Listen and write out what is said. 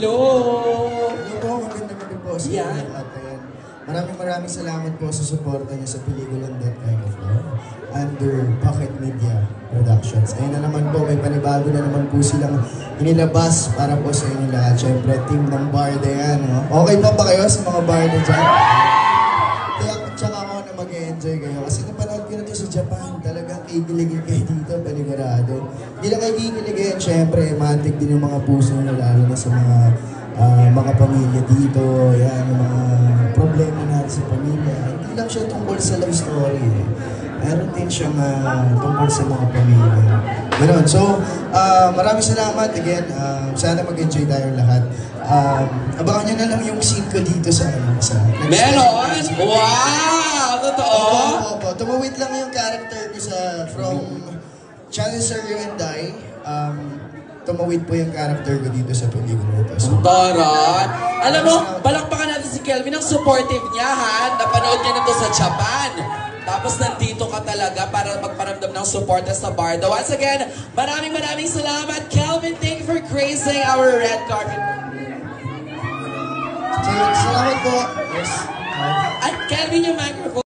hello! Hello po, magandang gabi po sa inyo at ayan. Maraming salamat po sa suporta niyo sa pelikulang That Kind of Love under Pocket Media Productions. Ayun na naman po, may panibago na naman po silang inilabas para po sa inyo lahat. Siyempre, team ng Barda yan. No? Okay pa ba kayo sa mga Barda dyan? Kaya tsaka ako na mag-enjoy kayo. Kasi napanood ko na ito sa Japan. Talagang kikiligin kayo dito, panigurado. Hindi lang kayo kikiligin, siyempre, matik din yung mga puso nyo, lalo na sa mga pamilya dito. Yan, yung mga problema natin sa pamilya. Hindi lang siya tungkol sa love story. Meron din siyang tungkol sa mga pamilya. Ganon. So, maraming salamat. Again, sana mag-enjoy tayo lahat. Abangan nyo na lang yung scene ko dito sa Meron? Wow! Totoo? Opo. Tumawid lang yung character ko from Channel Sir You and I. Tumawid po yung character ko dito sa pelikula ito. So, Taran! Alam mo, palakpakan natin si Kelvin. Ang supportive niya, ha? Napanood niya na to sa Japan. Tapos nandito ka talaga para magparamdam ng support sa Barda. Once again, maraming salamat. Kelvin, thank you for gracing our red carpet. salamat po. Yes. At Kelvin, yung microphone.